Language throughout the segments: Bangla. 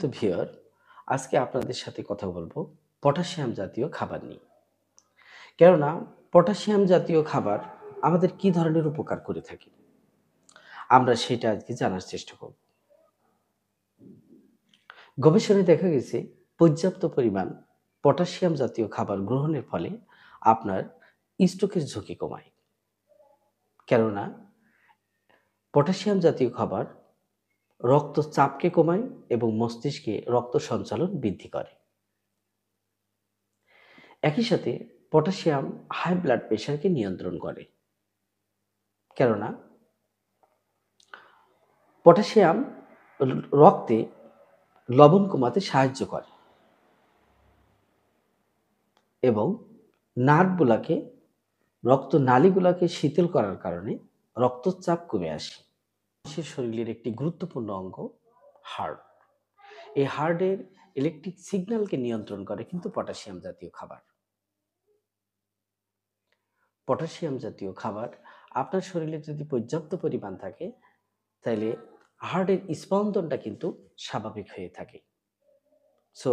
সম্মানিত ভিউয়ার, আজকে আপনাদের সাথে কথা বলবো পটাশিয়াম জাতীয় খাবার নিয়ে। কেননা পটাশিয়াম জাতীয় খাবার আমাদের কি ধরনের উপকার করে থাকে, আমরা সেটা আজকে জানার চেষ্টা করব। গবেষণায় দেখা গেছে পর্যাপ্ত পরিমাণ পটাশিয়াম জাতীয় খাবার গ্রহণের ফলে আপনার স্ট্রোকের ঝুঁকি কমায়। কেননা পটাশিয়াম জাতীয় খাবার রক্তচাপকে কমায় এবং মস্তিষ্কে রক্ত সঞ্চালন বৃদ্ধি করে। একই সাথে পটাশিয়াম হাই ব্লাড প্রেশারকে নিয়ন্ত্রণ করে। কেননা পটাশিয়াম রক্তে লবণ কমাতে সাহায্য করে এবং নার্ভগুলোকে, রক্তনালীগুলোকে শীতল করার কারণে রক্তচাপ কমে আসে। মানুষের শরীরের একটি গুরুত্বপূর্ণ অঙ্গ হার্ট। এই হার্টের ইলেকট্রিক সিগন্যালকে নিয়ন্ত্রণ করে কিন্তু পটাশিয়াম জাতীয় খাবার। পটাশিয়াম জাতীয় খাবার আপনার শরীরে যদি পর্যাপ্ত পরিমাণ থাকে, তাহলে হার্টের স্পন্দনটা কিন্তু স্বাভাবিক হয়ে থাকে। সো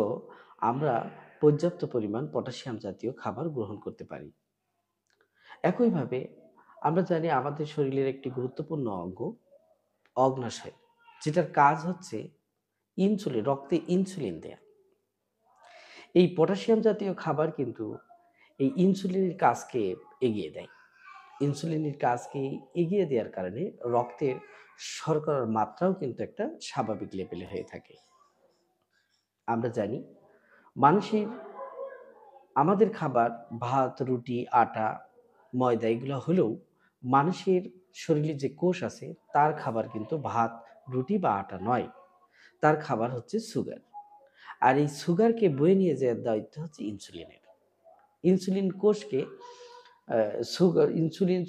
আমরা পর্যাপ্ত পরিমাণ পটাশিয়াম জাতীয় খাবার গ্রহণ করতে পারি। একইভাবে আমরা জানি আমাদের শরীরের একটি গুরুত্বপূর্ণ অঙ্গ অগ্ন্যাশয়, যেটার কাজ হচ্ছে ইনসুলিন, রক্তে ইনসুলিন দেয়া। এই পটাশিয়াম জাতীয় খাবার কিন্তু এই ইনসুলিনের কাজকে এগিয়ে দেয়। ইনসুলিনের কাজকে এগিয়ে দেওয়ার কারণে রক্তের শর্করার মাত্রাও কিন্তু একটা স্বাভাবিক লেভেলে হয়ে থাকে। আমরা জানি আমাদের খাবার ভাত, রুটি, আটা, ময়দা এগুলো হলেও মানুষের শরীরে যে কোষ আছে তার খাবার কিন্তু ভাত, রুটি বা আটা নয়। তার খাবার হচ্ছে সুগার। আর এই সুগারকে বয়ে নিয়ে যাওয়ার দায়িত্ব হচ্ছে ইনসুলিনের। ইনসুলিন কোষকে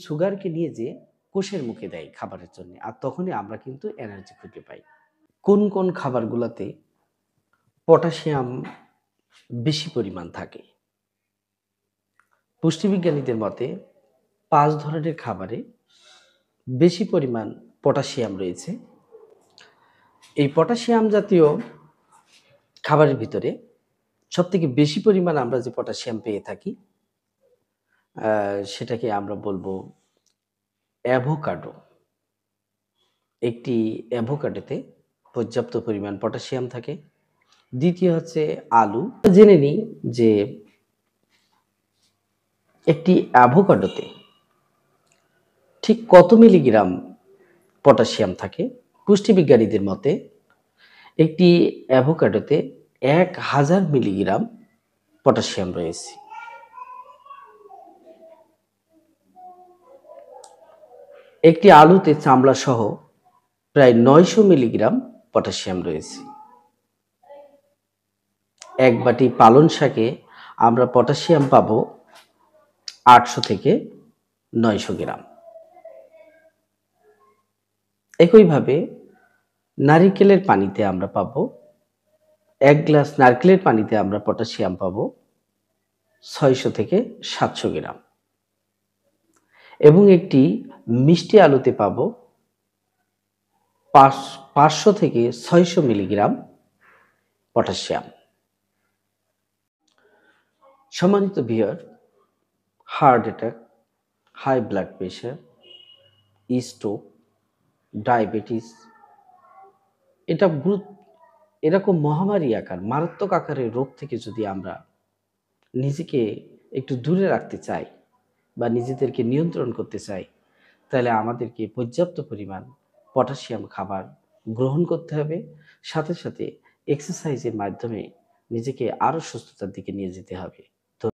সুগারকে নিয়ে যেয়ে কোষের মুখে দেয় খাবারের জন্য, আর তখনই আমরা কিন্তু এনার্জি খুঁজে পাই। কোন কোন খাবারগুলোতে পটাশিয়াম বেশি পরিমাণ থাকে? পুষ্টিবিজ্ঞানীদের মতে 5 ধরনের খাবারে বেশি পরিমাণ পটাশিয়াম রয়েছে। এই পটাশিয়াম জাতীয় খাবারের ভিতরে সবথেকে বেশি পরিমাণ আমরা যে পটাশিয়াম পেয়ে থাকি সেটাকে আমরা বলবো অ্যাভোকাডো। একটি অ্যাভোকাডোতে পর্যাপ্ত পরিমাণ পটাশিয়াম থাকে। দ্বিতীয় হচ্ছে আলু। জেনে নিই যে একটি অ্যাভোকাডোতে ঠিক কত মিলিগ্রাম পটাশিয়াম থাকে। পুষ্টিবিজ্ঞানীদের মতে একটি অ্যাভোকাডোতে 1000 মিলিগ্রাম পটাশিয়াম রয়েছে। একটি আলুতে চামড়া সহ প্রায় 900 মিলিগ্রাম পটাশিয়াম রয়েছে। এক বাটি পালং শাকে আমরা পটাশিয়াম পাবো 800 থেকে 900 গ্রাম। একইভাবে নারিকেলের পানিতে আমরা পাবো, 1 গ্লাস নারকেলের পানিতে আমরা পটাশিয়াম পাবো 600 থেকে 700 গ্রাম এবং একটি মিষ্টি আলুতে পাবো 500 থেকে 600 মিলিগ্রাম পটাশিয়াম। সম্মানিত viewer, heart attack, high blood pressure, stroke, diabetes এরকম মহামারী আকার, মারাত্মক আকারের রোগ থেকে যদি আমরা নিজেকে একটু দূরে রাখতে চাই বা নিজেদেরকে নিয়ন্ত্রণ করতে চাই, তাহলে আমাদেরকে পর্যাপ্ত পরিমাণ পটাশিয়াম খাবার গ্রহণ করতে হবে। সাথে সাথে এক্সারসাইজের মাধ্যমে নিজেকে আরও সুস্থতার দিকে নিয়ে যেতে হবে।